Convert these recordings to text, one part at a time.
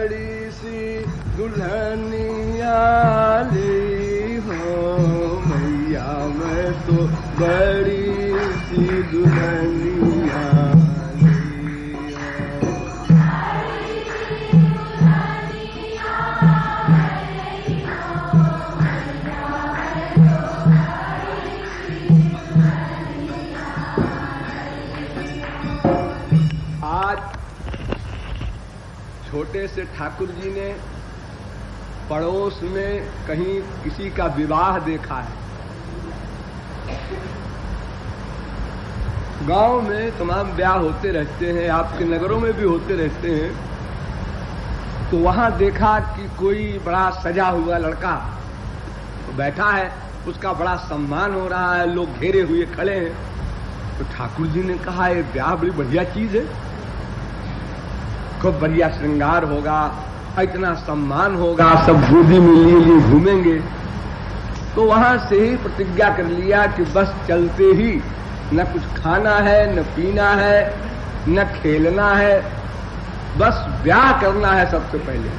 बड़ी सी दुल्हनिया ली हो मैया, मैं तो बड़ी सी दुल्हनिया ली हो। आज छोटे से ठाकुर जी ने पड़ोस में कहीं किसी का विवाह देखा है। गांव में तमाम ब्याह होते रहते हैं, आपके नगरों में भी होते रहते हैं। तो वहां देखा कि कोई बड़ा सजा हुआ लड़का तो बैठा है, उसका बड़ा सम्मान हो रहा है, लोग घेरे हुए खड़े हैं। तो ठाकुर जी ने कहा ये ब्याह बड़ी बढ़िया चीज है, खूब बढ़िया श्रृंगार होगा, इतना सम्मान होगा, सब गोदी में लिए घूमेंगे। तो वहां से ही प्रतिज्ञा कर लिया कि बस चलते ही न कुछ खाना है, न पीना है, न खेलना है, बस ब्याह करना है। सबसे पहले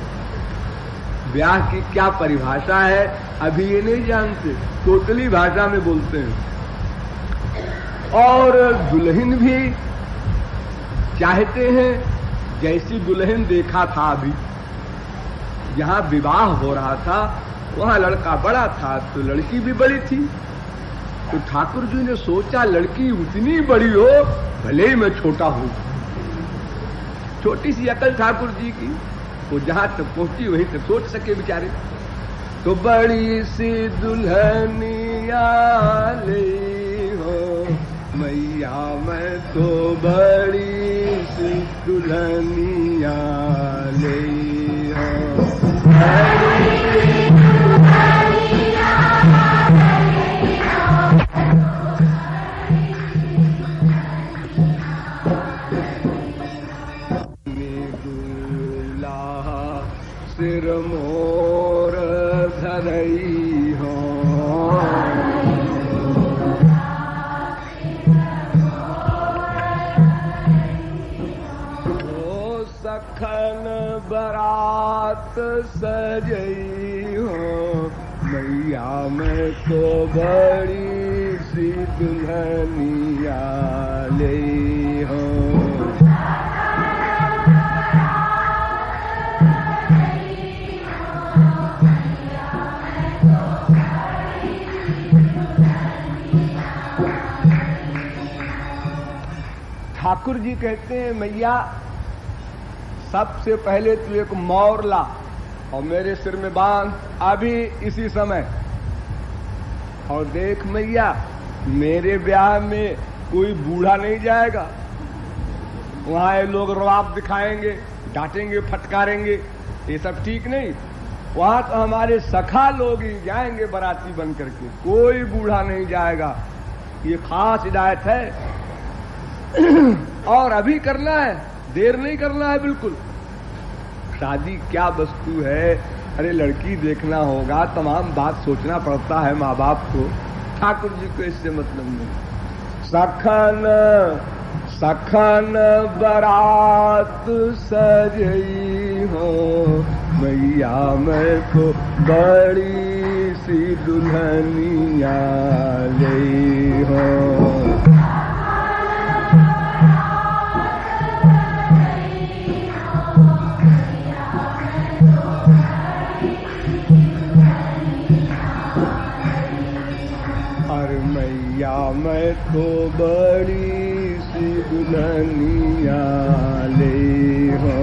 ब्याह की क्या परिभाषा है अभी ये नहीं जानते, टोटली भाषा में बोलते हैं। और दुल्हन भी चाहते हैं जैसी दुल्हन देखा था। अभी जहां विवाह हो रहा था वहां लड़का बड़ा था तो लड़की भी बड़ी थी। तो ठाकुर जी ने सोचा लड़की उतनी बड़ी हो भले ही मैं छोटा हूं। छोटी सी अकल ठाकुर जी की, वो जहां तक पहुंची वहीं तक सोच सके बेचारे। तो बड़ी सी दुल्हनिया ले हो मैया, मैं तो बड़ी सी दुल्हनिया ले हो। सिर मोर धरई हो सखन बरात सजई हो मैया, मैं तो बड़ी सी दुल्हनिया ले हो। ठाकुर जी कहते हैं मैया सबसे पहले तू एक मोर ला और मेरे सिर में बांध अभी इसी समय। और देख मैया मेरे ब्याह में कोई बूढ़ा नहीं जाएगा, वहां ये लोग रवाब दिखाएंगे, डांटेंगे, फटकारेंगे, ये सब ठीक नहीं। वहां तो हमारे सखा लोग ही जाएंगे बाराती बन करके, कोई बूढ़ा नहीं जाएगा। ये खास हिदायत है। और अभी करना है, देर नहीं करना है बिल्कुल। शादी क्या वस्तु है, अरे लड़की देखना होगा, तमाम बात सोचना पड़ता है माँ बाप को। ठाकुर जी को इससे मतलब नहीं। सखन सखन बरात सजई हो मैया, मैं तो बड़ी सी दुल्हनिया ले हो। मैया मैं तो बड़ी सी दुल्हनिया ले हो।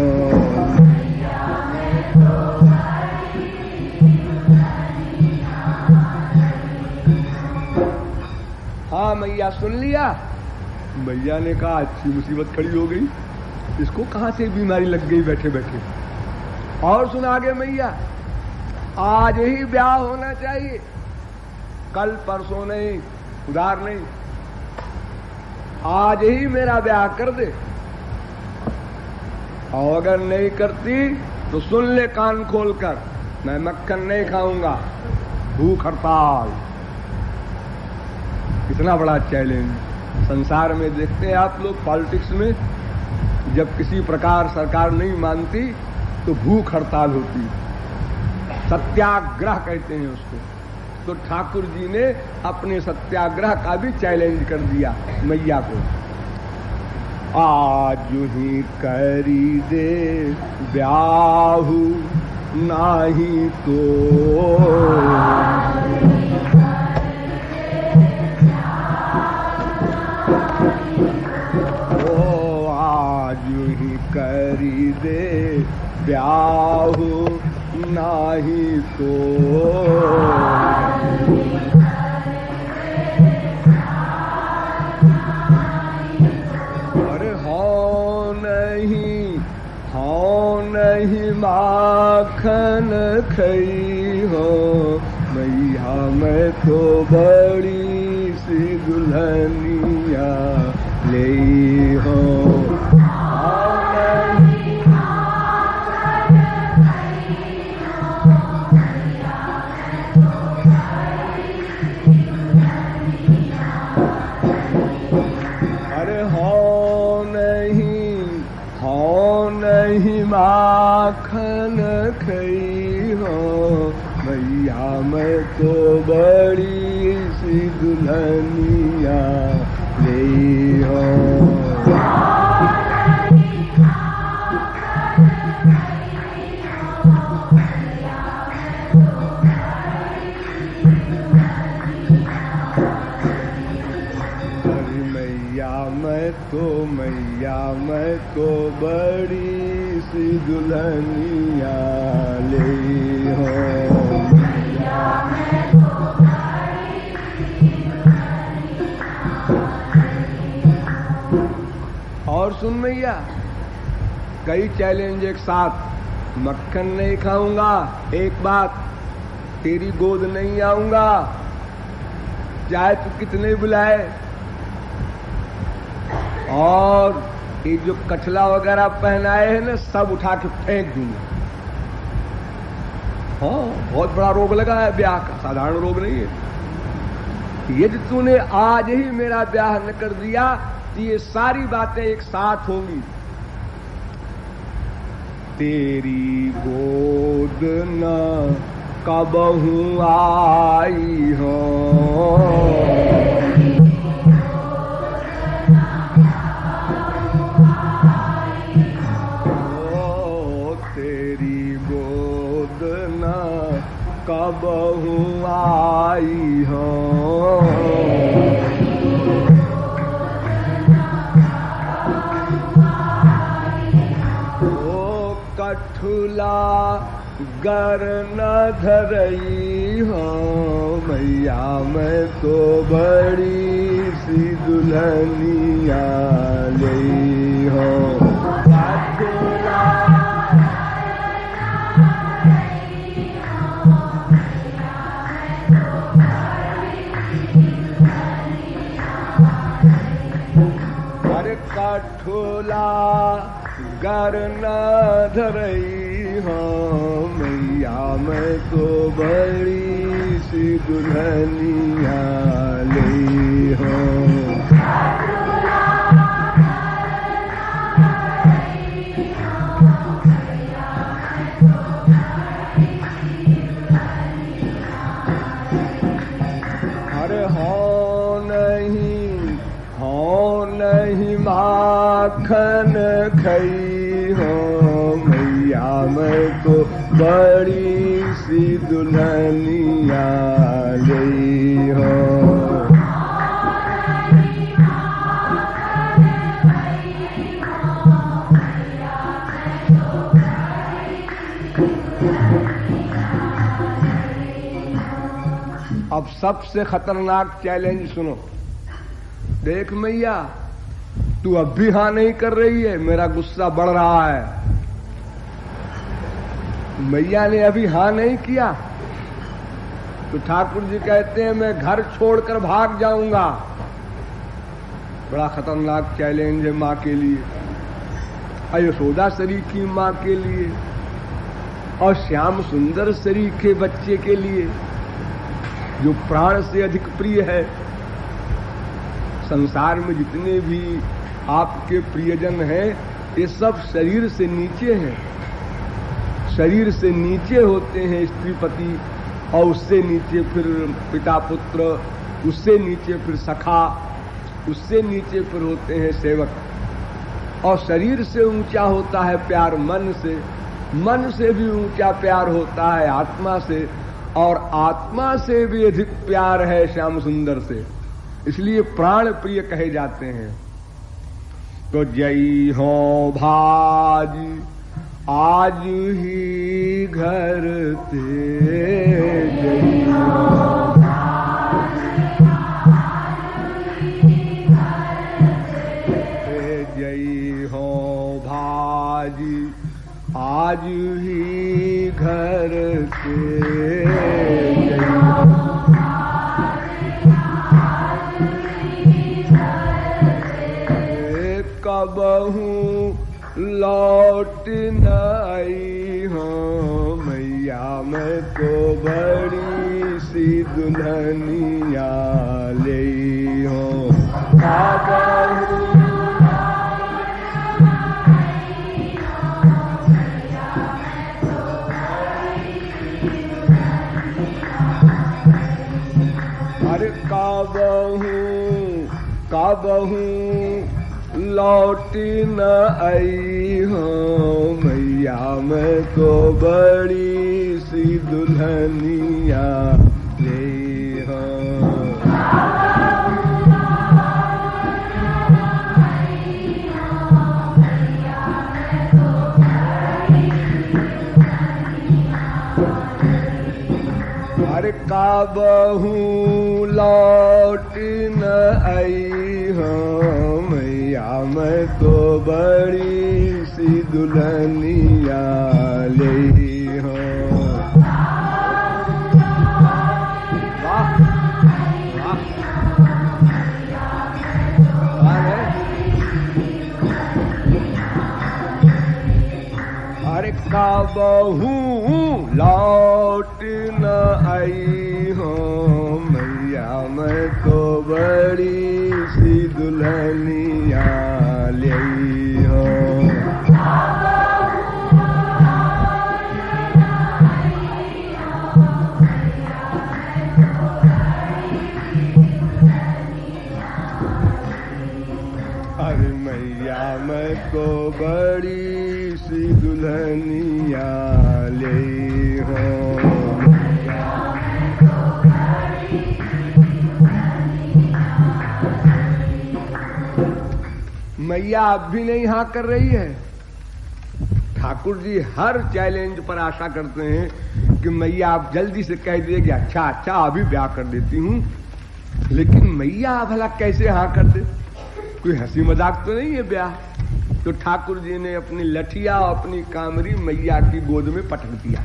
हाँ मैया सुन लिया। मैया ने कहा अच्छी मुसीबत खड़ी हो गई, इसको कहां से बीमारी लग गई बैठे बैठे। और सुन आगे मैया, आज ही ब्याह होना चाहिए, कल परसों नहीं, उधार नहीं, आज ही मेरा ब्याह कर दे। और अगर नहीं करती तो सुन ले कान खोलकर, मैं मक्खन नहीं खाऊंगा, भूख हड़ताल। इतना बड़ा चैलेंज संसार में देखते हैं आप लोग। पॉलिटिक्स में जब किसी प्रकार सरकार नहीं मानती तो भूख हड़ताल होती है, सत्याग्रह कहते हैं उसको। तो ठाकुर जी ने अपने सत्याग्रह का भी चैलेंज कर दिया मैया को। आज ही करी दे ब्याहु नाही तो करी दे ब्याहु नाही तो अरे हो नहीं माखन खई हो मैया मैं तो बड़ी सी दुल्हनिया ले हो। माखन खई हो मैया मैं तो बड़ी सी दुल्हनिया ले हो। मैया मैं तो बड़ी सी दुल्हनिया ले हो। और सुन मैया, कई चैलेंज एक साथ। मक्खन नहीं खाऊंगा, एक बात, तेरी गोद नहीं आऊंगा, चाहे तू कितने बुलाए, और ये जो कछला वगैरह पहनाए हैं ना सब उठा के फेंक दूंगा। हाँ, बहुत बड़ा रोग लगा है ब्याह का, साधारण रोग नहीं है। यदि तूने आज ही मेरा ब्याह न कर दिया तो ये सारी बातें एक साथ होंगी। तेरी गोद न कबहू आई हो, कबहू आई हो। ओ कठुला गर न धरई हो मैया मैं तो बड़ी सी दुल्हनिया ले हो। कठुला गर न धरई हो मैया मैं तो बड़ी सी दुल्हनिया ले हो। अरे हो नहीं माखन खई हो मैया मैं तो बड़ी सी दुल्हनिया ले हो। अब सबसे खतरनाक चैलेंज सुनो। देख मैया, तू अब भी हाँ नहीं कर रही है, मेरा गुस्सा बढ़ रहा है। मैया ने अभी हाँ नहीं किया तो ठाकुर जी कहते हैं मैं घर छोड़कर भाग जाऊंगा। बड़ा खतरनाक चैलेंज है माँ के लिए, यशोदा शरीकी माँ के लिए और श्याम सुंदर शरीके बच्चे के लिए जो प्राण से अधिक प्रिय है। संसार में जितने भी आपके प्रियजन हैं ये सब शरीर से नीचे हैं, शरीर से नीचे होते हैं स्त्री पति, और उससे नीचे फिर पिता पुत्र, उससे नीचे फिर सखा, उससे नीचे फिर होते हैं सेवक, और शरीर से ऊंचा होता है प्यार मन से भी ऊंचा प्यार होता है आत्मा से, और आत्मा से भी अधिक प्यार है श्याम सुंदर से, इसलिए प्राण प्रिय कहे जाते हैं। तो जय हो भाज आज ही घर ते, जय हो जय हो भाज आज ही घर से, कबहू लौट न आई हूँ मैया, मैं तो बड़ी सी दुल्हनिया ले हूँ। कबहू अरे कबहू लौट न आई हूँ मैया, मैं तो बड़ी सी दुल्हनिया ले हूँ। अरे कबहू लौट न आई हूँ मैया, मैं तो बड़ी सी दुल्हनिया ले हूँ। अरे कबहू लौट न आई हूँ मैया, मैं तो बड़ी सी दुल्हनिया ले हूँ। अरे मैया मैं तो बड़ी सी दुल्हनिया ले हूँ। मैया अब भी नहीं हाँ कर रही है। ठाकुर जी हर चैलेंज पर आशा करते हैं कि मैया आप जल्दी से कह दीजिए अच्छा अभी ब्याह कर देती हूँ, लेकिन मैया भला कैसे हाँ कर दे, कोई हंसी मजाक तो नहीं है ब्याह। तो ठाकुर जी ने अपनी लठिया और अपनी कामरी मैया की गोद में पटक दिया,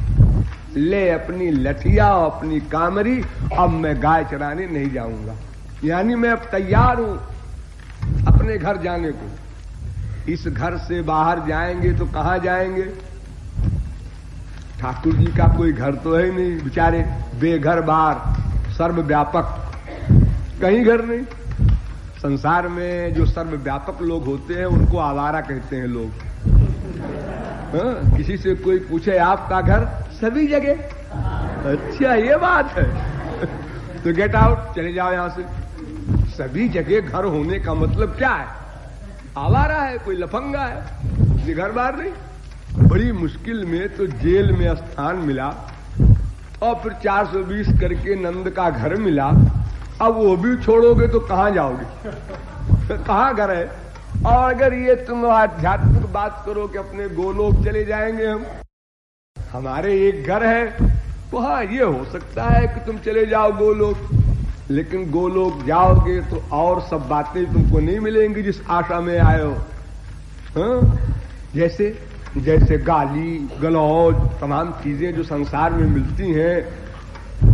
ले अपनी लठिया और अपनी कामरी, अब मैं गाय चराने नहीं जाऊंगा, यानी मैं अब तैयार हूं अपने घर जाने को। इस घर से बाहर जाएंगे तो कहां जाएंगे? ठाकुर जी का कोई घर तो है नहीं, बेचारे बेघर बार सर्वव्यापक, कहीं घर नहीं। संसार में जो सर्वव्यापक लोग होते हैं उनको आवारा कहते हैं लोग। किसी से कोई पूछे आपका घर, सभी जगह, अच्छा ये बात है तो गेट आउट, चले जाओ यहां से। सभी जगह घर होने का मतलब क्या है? आवारा है, कोई लफंगा है, ये घर बार नहीं। बड़ी मुश्किल में तो जेल में स्थान मिला और फिर 420 करके नंद का घर मिला। अब वो भी छोड़ोगे तो कहां जाओगे? कहां घर है? और अगर ये तुम आध्यात्मिक बात करो कि अपने गोलोक चले जाएंगे हम, हमारे एक घर है, तो हाँ ये हो सकता है कि तुम चले जाओ गोलोक, लेकिन गोलोक जाओगे तो और सब बातें तुमको नहीं मिलेंगी जिस आशा में आए हो। हाँ? जैसे गाली गलौज तमाम चीजें जो संसार में मिलती हैं,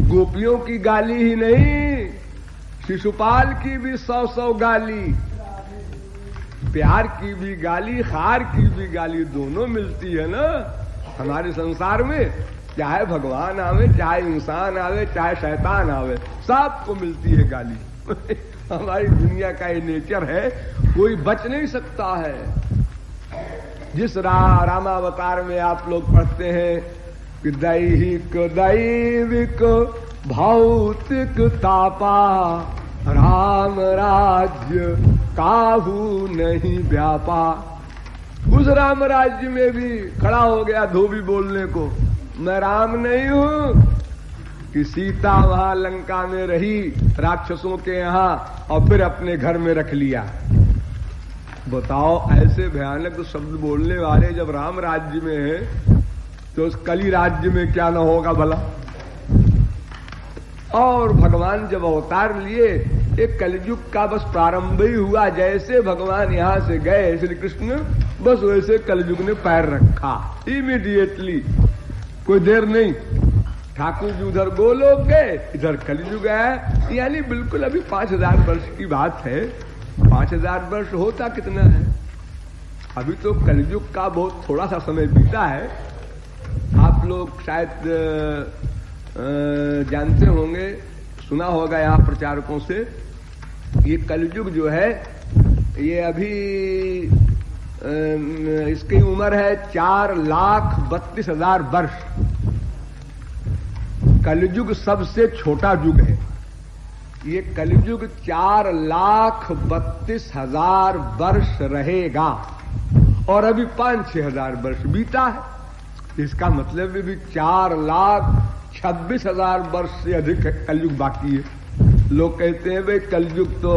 गोपियों की गाली ही नहीं, शिशुपाल की भी 100 गाली, प्यार की भी गाली, खार की भी गाली, दोनों मिलती है ना हमारे संसार में। चाहे भगवान आवे, चाहे इंसान आवे, चाहे शैतान आवे, सबको मिलती है गाली। हमारी दुनिया का ये नेचर है, कोई बच नहीं सकता है। जिस रामावतार में आप लोग पढ़ते हैं कि दैहिक दैविक भौतिक तापा राम राज्य काहू नहीं व्यापा। उस राम राज्य में भी खड़ा हो गया धोबी बोलने को, मैं राम नहीं हूं, कि सीता वहां लंका में रही राक्षसों के यहां और फिर अपने घर में रख लिया। बताओ, ऐसे भयानक शब्द बोलने वाले जब राम राज्य में है तो उस कली राज्य में क्या न होगा भला। और भगवान जब अवतार लिए, एक कलयुग का बस प्रारंभ ही हुआ। जैसे भगवान यहां से गए श्री कृष्ण, बस वैसे कलयुग ने पैर रखा इमीडिएटली, कोई देर नहीं। ठाकुर जी उधर गोलोक गए, इधर कलयुग है। यानी बिल्कुल अभी 5000 वर्ष की बात है। 5000 वर्ष होता कितना है, अभी तो कलयुग का बहुत थोड़ा सा समय बीता है। आप लोग शायद जानते होंगे, सुना होगा यहाँ प्रचारकों से, ये कलयुग जो है ये अभी इसकी उम्र है 4,32,000 वर्ष। कलयुग सबसे छोटा युग है। ये कलयुग 4,32,000 वर्ष रहेगा और अभी 5-6 हजार वर्ष बीता है। इसका मतलब भी 4,26,000 वर्ष से अधिक कलयुग बाकी है। लोग कहते हैं भाई कलयुग तो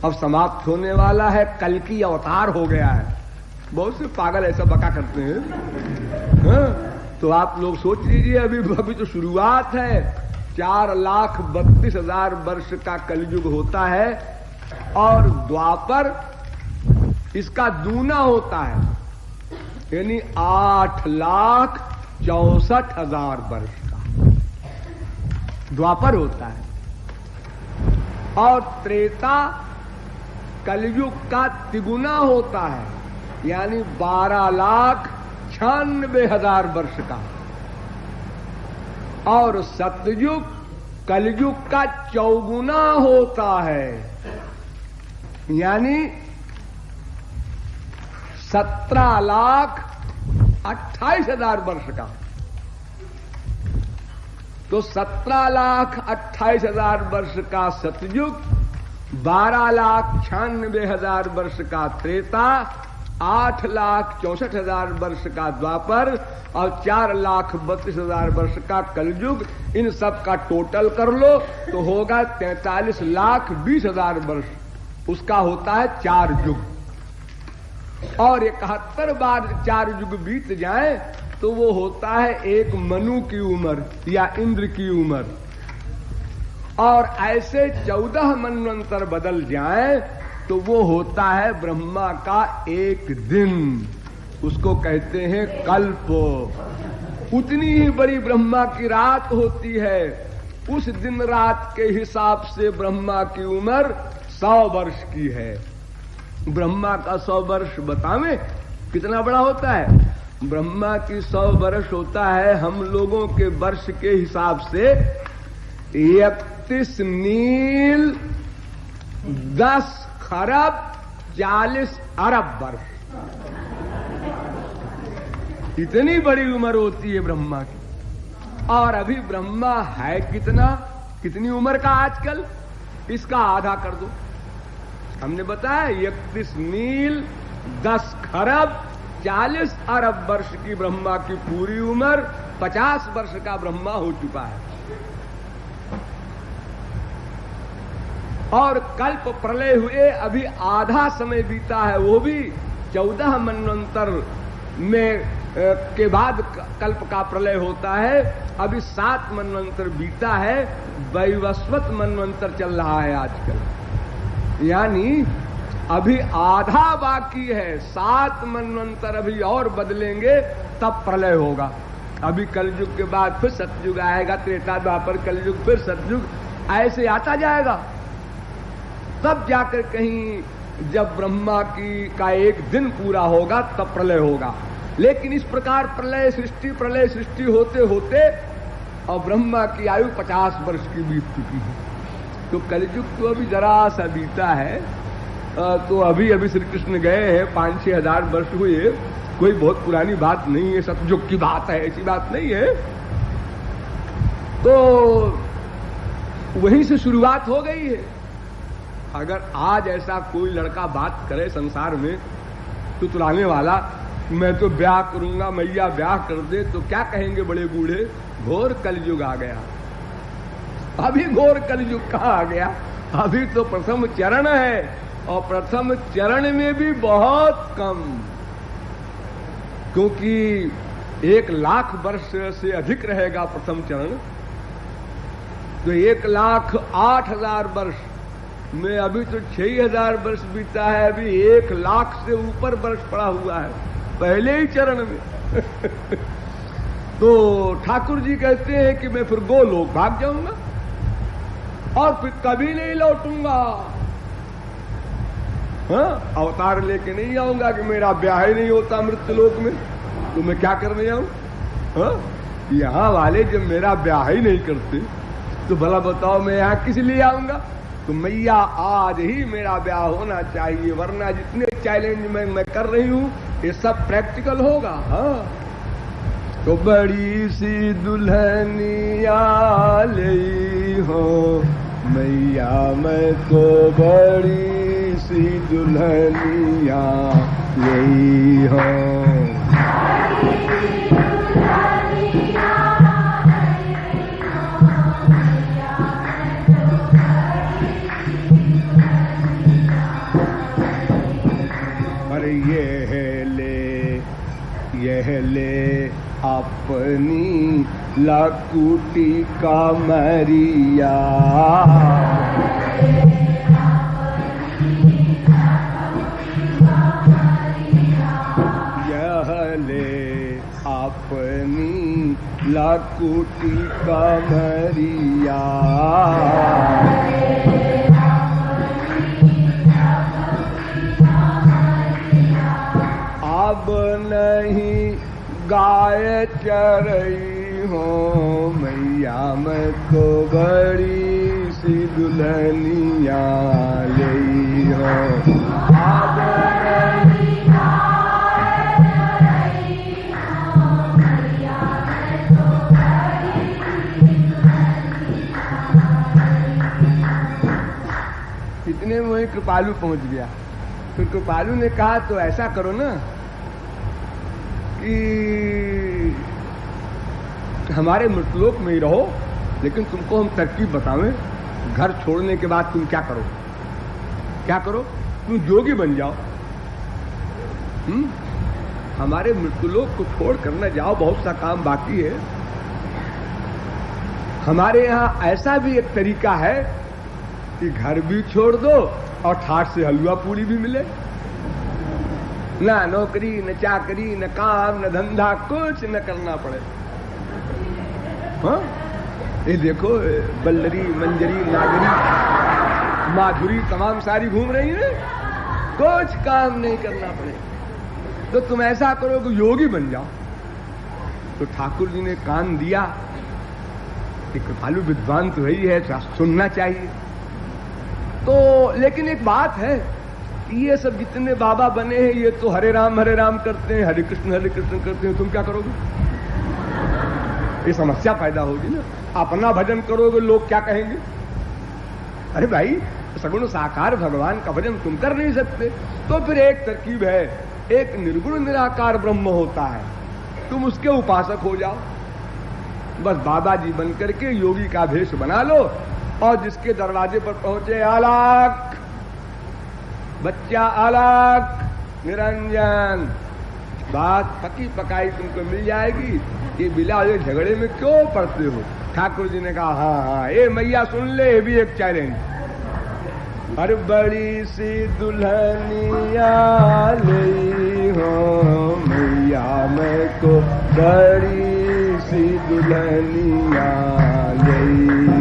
अब समाप्त होने वाला है, कल की अवतार हो गया है। बहुत से पागल ऐसा बका करते हैं। हाँ? तो आप लोग सोच लीजिए, अभी तो शुरुआत है। 4,32,000 वर्ष का कलयुग होता है और द्वापर इसका दूना होता है, यानी 8,64,000 वर्ष का द्वापर होता है। और त्रेता कलयुग का तिगुना होता है, यानी 12,96,000 वर्ष का। और सतयुग कलयुग का चौगुना होता है, यानी 17,28,000 वर्ष का। तो 17,28,000 वर्ष का सतयुग, 12,96,000 वर्ष का त्रेता, 8,64,000 वर्ष का द्वापर और 4,32,000 वर्ष का कलयुग। इन सब का टोटल कर लो तो होगा 43,20,000 वर्ष। उसका होता है 4 युग। और 71 बार 4 युग बीत जाए तो वो होता है एक मनु की उम्र या इंद्र की उम्र। और ऐसे 14 मनवंतर बदल जाए तो वो होता है ब्रह्मा का एक दिन। उसको कहते हैं कल्प। उतनी ही बड़ी ब्रह्मा की रात होती है। उस दिन रात के हिसाब से ब्रह्मा की उम्र 100 वर्ष की है। ब्रह्मा का 100 वर्ष बतावें कितना बड़ा होता है। ब्रह्मा की 100 वर्ष होता है हम लोगों के वर्ष के हिसाब से 31 नील 10 खरब 40 अरब वर्ष। इतनी बड़ी उम्र होती है ब्रह्मा की। और अभी ब्रह्मा है कितनी उम्र का आजकल, इसका आधा कर दो। हमने बताया 31 नील 10 खरब 40 अरब वर्ष की ब्रह्मा की पूरी उम्र, 50 वर्ष का ब्रह्मा हो चुका है। और कल्प प्रलय हुए अभी आधा समय बीता है, वो भी 14 मनवंतर में के बाद कल्प का प्रलय होता है। अभी 7 मनवंतर बीता है, वैवस्वत मनवंतर चल रहा है आजकल, यानी अभी आधा बाकी है। 7 मनवंतर अभी और बदलेंगे तब प्रलय होगा। अभी कलयुग के बाद फिर सतयुग आएगा, त्रेता द्वापर कलयुग फिर सतयुग, ऐसे आता जाएगा। तब जाकर कहीं जब ब्रह्मा का एक दिन पूरा होगा तब प्रलय होगा। लेकिन इस प्रकार प्रलय सृष्टि होते होते और ब्रह्मा की आयु 50 वर्ष की बीत चुकी है। तो कलयुग तो अभी जरा सा बीता है। तो अभी श्री कृष्ण गए हैं, 5-6 हजार वर्ष हुए, कोई बहुत पुरानी बात नहीं है, सतयुग की बात है, ऐसी बात नहीं है। तो वहीं से शुरुआत हो गई है। अगर आज ऐसा कोई लड़का बात करे संसार में तुतलाने वाला, मैं तो ब्याह करूंगा, मैया ब्याह कर दे, तो क्या कहेंगे बड़े बूढ़े? घोर कलयुग आ गया। अभी घोर कलयुग कहाँ आ गया? अभी तो प्रथम चरण है, और प्रथम चरण में भी बहुत कम, क्योंकि 1,00,000 वर्ष से अधिक रहेगा प्रथम चरण। तो 1,08,000 वर्ष में अभी तो 6,000 वर्ष बीता है, अभी 1,00,000 से ऊपर वर्ष पड़ा हुआ है पहले ही चरण में। तो ठाकुर जी कहते हैं कि मैं फिर गोलोक भाग जाऊंगा और फिर कभी नहीं लौटूंगा। हाँ, अवतार लेके नहीं आऊंगा कि मेरा ब्याह ही नहीं होता मृत्युलोक में, तो मैं क्या करने आऊं? हाँ, यहाँ वाले जब मेरा ब्याह ही नहीं करते तो भला बताओ मैं यहाँ किस लिए आऊंगा? तो मैया आज ही मेरा ब्याह होना चाहिए, वरना जितने चैलेंज मैं कर रही हूँ ये सब प्रैक्टिकल होगा। हाँ, तो बड़ी सी दुल्हनिया ले हो मैया, मैं तो बड़ी सी दुल्हनिया ले हो। यह ले अपनी लकुटी का मरिया, यह ले अपनी लकुटी का मरिया, अब नहीं गाय चरई हो मैया, मैं तो बड़ी सी दुल्हनिया ले हो। अब नहीं गाय चरई हो मैया, मैं तो बड़ी सी दुल्हनिया। इतने में वही कृपालु पहुंच गया। फिर कृपालु ने कहा तो ऐसा करो ना कि हमारे मृतलोक में ही रहो, लेकिन तुमको हम तरकीब बतावें, घर छोड़ने के बाद तुम क्या करो? क्या करो? तुम जोगी बन जाओ। हमारे मृतलोक को छोड़ कर न जाओ, बहुत सा काम बाकी है। हमारे यहाँ ऐसा भी एक तरीका है कि घर भी छोड़ दो और ठाठ से हलवा पूरी भी मिले। ना नौकरी, न चाकरी, न काम, न धंधा, कुछ न करना पड़े। हाँ, ये देखो बल्लरी, मंजरी, नागरी, माधुरी तमाम सारी घूम रही है, कुछ काम नहीं करना पड़े। तो तुम ऐसा करो कि योगी बन जाओ। तो ठाकुर जी ने कान दिया कि कृपालु विद्वान तो ही है, सुनना चाहिए। तो लेकिन एक बात है, ये सब जितने बाबा बने हैं ये तो हरे राम करते हैं, हरे कृष्ण करते हैं। तुम क्या करोगे? ये समस्या पैदा होगी ना। अपना भजन करोगे लोग क्या कहेंगे? अरे भाई, सगुण साकार भगवान का भजन तुम कर नहीं सकते। तो फिर एक तरकीब है, एक निर्गुण निराकार ब्रह्म होता है, तुम उसके उपासक हो जाओ। बस बाबा जी बन करके योगी का भेष बना लो, और जिसके दरवाजे पर पहुंचे, आलाक बच्चा, आलाक निरंजन, बात पकी पकाई तुमको मिल जाएगी। ये बिला ये झगड़े में क्यों पड़ते हो? ठाकुर जी ने कहा हाँ, ये मैया सुन ले, ये भी एक चैलेंज। अरे बड़ी सी दुल्हनिया ले हो मैया, मैं तो बड़ी सी दुल्हनिया ले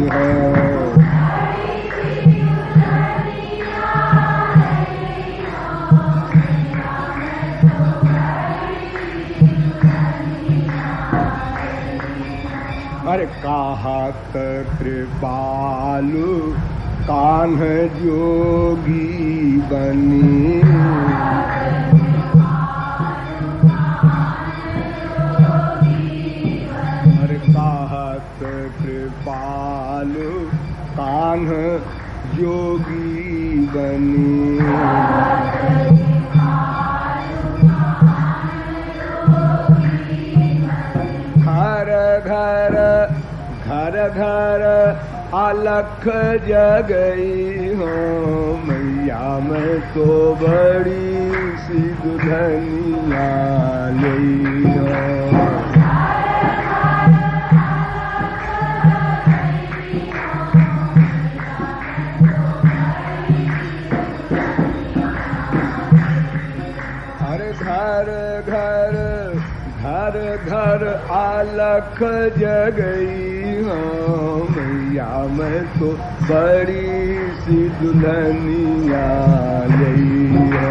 हो। अरे कहत कृपालु कान्ह जोगी बनी, कान्ह जोगी बनी। घर घर अलख जगई हो मैया मैं तो बड़ी सी दुल्हनिया लई हो। घर घर अलख जगई हो मैया मैं तो बड़ी सी दुल्हनिया लई हो।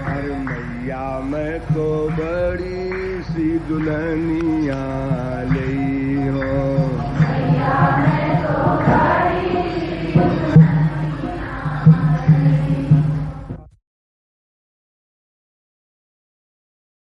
अरे मैया मैं तो बड़ी सी दुल्हनिया लई हो।